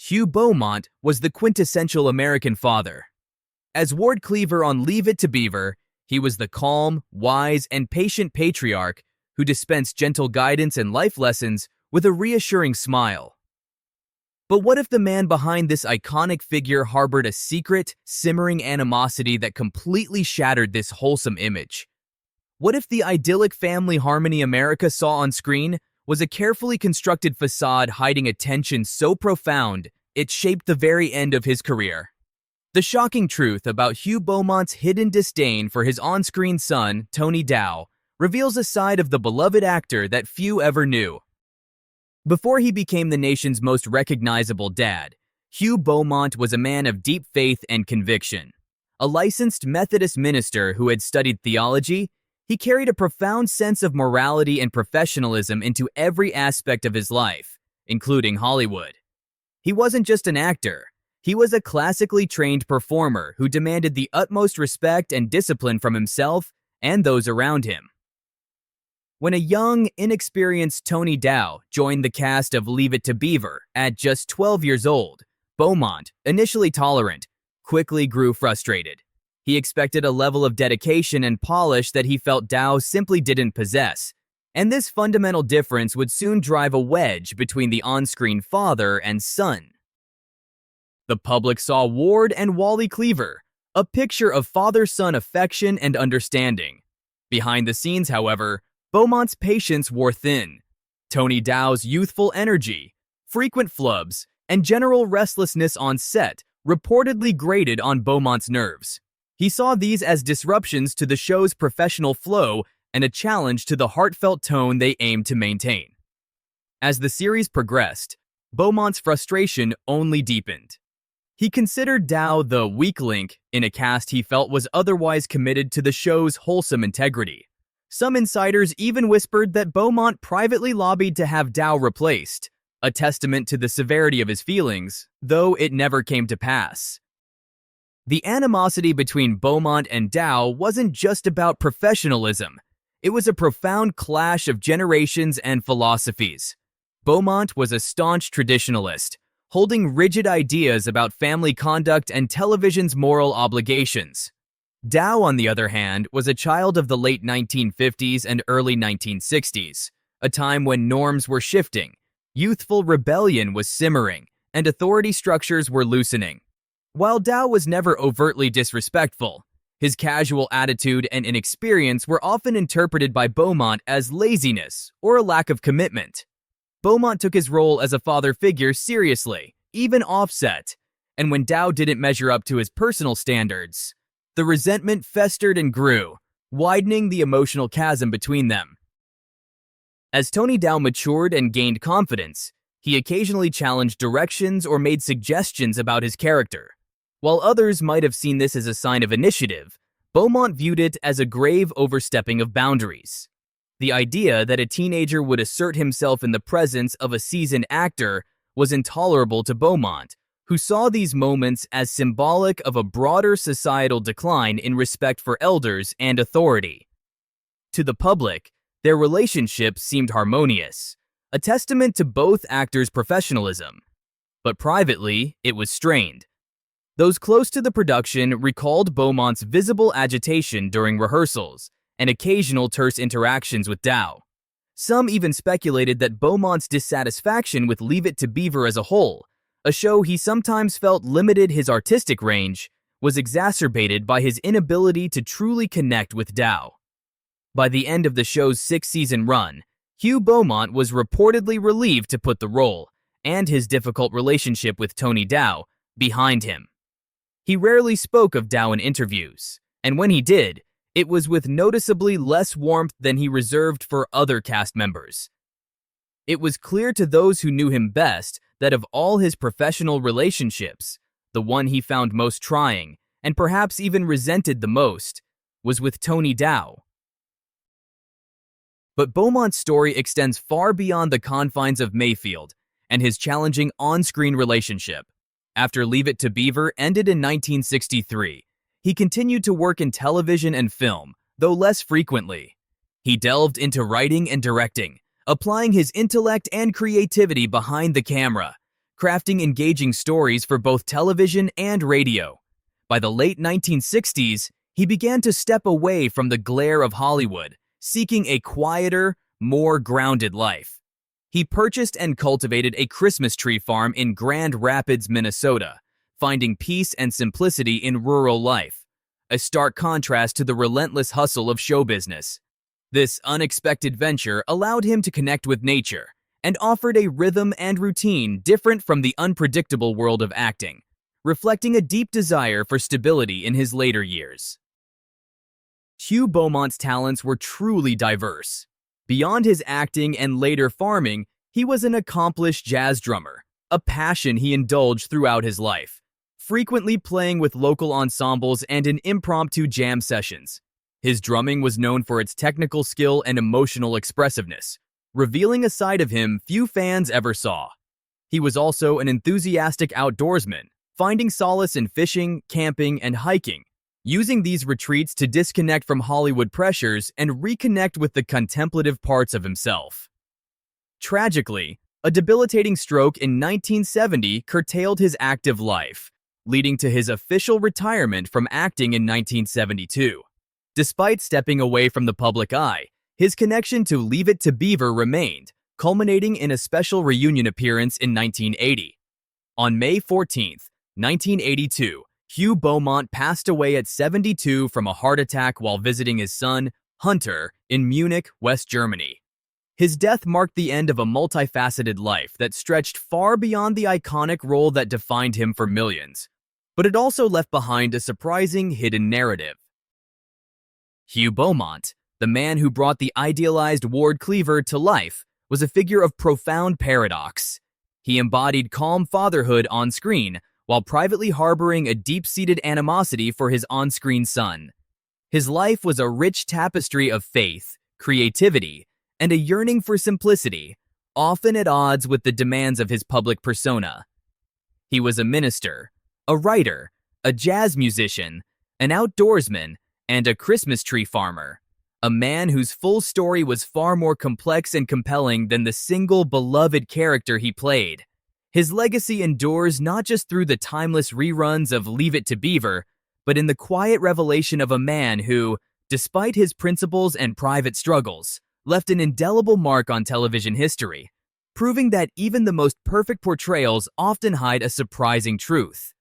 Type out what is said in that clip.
Hugh Beaumont was the quintessential American father. As Ward Cleaver on Leave It to Beaver, he was the calm, wise, and patient patriarch who dispensed gentle guidance and life lessons with a reassuring smile. But what if the man behind this iconic figure harbored a secret, simmering animosity that completely shattered this wholesome image? What if the idyllic family harmony America saw on screen was a carefully constructed facade hiding a tension so profound it shaped the very end of his career? The shocking truth about Hugh Beaumont's hidden disdain for his on-screen son, Tony Dow, reveals a side of the beloved actor that few ever knew. Before he became the nation's most recognizable dad, Hugh Beaumont was a man of deep faith and conviction. A licensed Methodist minister who had studied theology, he carried a profound sense of morality and professionalism into every aspect of his life, including Hollywood. He wasn't just an actor. He was a classically trained performer who demanded the utmost respect and discipline from himself and those around him. When a young, inexperienced Tony Dow joined the cast of Leave It to Beaver at just 12 years old, Beaumont, initially tolerant, quickly grew frustrated. He expected a level of dedication and polish that he felt Dow simply didn't possess, and this fundamental difference would soon drive a wedge between the on-screen father and son. The public saw Ward and Wally Cleaver, a picture of father-son affection and understanding. Behind the scenes, however, Beaumont's patience wore thin. Tony Dow's youthful energy, frequent flubs, and general restlessness on set reportedly grated on Beaumont's nerves. He saw these as disruptions to the show's professional flow and a challenge to the heartfelt tone they aimed to maintain. As the series progressed, Beaumont's frustration only deepened. He considered Dow the weak link in a cast he felt was otherwise committed to the show's wholesome integrity. Some insiders even whispered that Beaumont privately lobbied to have Dow replaced, a testament to the severity of his feelings, though it never came to pass. The animosity between Beaumont and Dow wasn't just about professionalism. It was a profound clash of generations and philosophies. Beaumont was a staunch traditionalist, holding rigid ideas about family conduct and television's moral obligations. Dow, on the other hand, was a child of the late 1950s and early 1960s, a time when norms were shifting, youthful rebellion was simmering, and authority structures were loosening. While Dow was never overtly disrespectful, his casual attitude and inexperience were often interpreted by Beaumont as laziness or a lack of commitment. Beaumont took his role as a father figure seriously, even offset, and when Dow didn't measure up to his personal standards, the resentment festered and grew, widening the emotional chasm between them. As Tony Dow matured and gained confidence, he occasionally challenged directions or made suggestions about his character. While others might have seen this as a sign of initiative, Beaumont viewed it as a grave overstepping of boundaries. The idea that a teenager would assert himself in the presence of a seasoned actor was intolerable to Beaumont, who saw these moments as symbolic of a broader societal decline in respect for elders and authority. To the public, their relationship seemed harmonious, a testament to both actors' professionalism. But privately, it was strained. Those close to the production recalled Beaumont's visible agitation during rehearsals and occasional terse interactions with Dow. Some even speculated that Beaumont's dissatisfaction with Leave It to Beaver as a whole, a show he sometimes felt limited his artistic range, was exacerbated by his inability to truly connect with Dow. By the end of the show's 6-season run, Hugh Beaumont was reportedly relieved to put the role, and his difficult relationship with Tony Dow, behind him. He rarely spoke of Dow in interviews, and when he did, it was with noticeably less warmth than he reserved for other cast members. It was clear to those who knew him best that of all his professional relationships, the one he found most trying, and perhaps even resented the most, was with Tony Dow. But Beaumont's story extends far beyond the confines of Mayfield and his challenging on-screen relationship. After Leave It to Beaver ended in 1963, he continued to work in television and film, though less frequently. He delved into writing and directing, applying his intellect and creativity behind the camera, crafting engaging stories for both television and radio. By the late 1960s, he began to step away from the glare of Hollywood, seeking a quieter, more grounded life. He purchased and cultivated a Christmas tree farm in Grand Rapids, Minnesota, finding peace and simplicity in rural life, a stark contrast to the relentless hustle of show business. This unexpected venture allowed him to connect with nature and offered a rhythm and routine different from the unpredictable world of acting, reflecting a deep desire for stability in his later years. Hugh Beaumont's talents were truly diverse. Beyond his acting and later farming, he was an accomplished jazz drummer, a passion he indulged throughout his life, frequently playing with local ensembles and in impromptu jam sessions. His drumming was known for its technical skill and emotional expressiveness, revealing a side of him few fans ever saw. He was also an enthusiastic outdoorsman, finding solace in fishing, camping, and hiking, using these retreats to disconnect from Hollywood pressures and reconnect with the contemplative parts of himself. Tragically, a debilitating stroke in 1970 curtailed his active life, leading to his official retirement from acting in 1972. Despite stepping away from the public eye, his connection to Leave It to Beaver remained, culminating in a special reunion appearance in 1980. On May 14, 1982, Hugh Beaumont passed away at 72 from a heart attack while visiting his son, Hunter, in Munich, West Germany. His death marked the end of a multifaceted life that stretched far beyond the iconic role that defined him for millions, but it also left behind a surprising hidden narrative. Hugh Beaumont, the man who brought the idealized Ward Cleaver to life, was a figure of profound paradox. He embodied calm fatherhood on screen, while privately harboring a deep-seated animosity for his on-screen son. His life was a rich tapestry of faith, creativity, and a yearning for simplicity, often at odds with the demands of his public persona. He was a minister, a writer, a jazz musician, an outdoorsman, and a Christmas tree farmer, a man whose full story was far more complex and compelling than the single beloved character he played. His legacy endures not just through the timeless reruns of Leave It to Beaver, but in the quiet revelation of a man who, despite his principles and private struggles, left an indelible mark on television history, proving that even the most perfect portrayals often hide a surprising truth.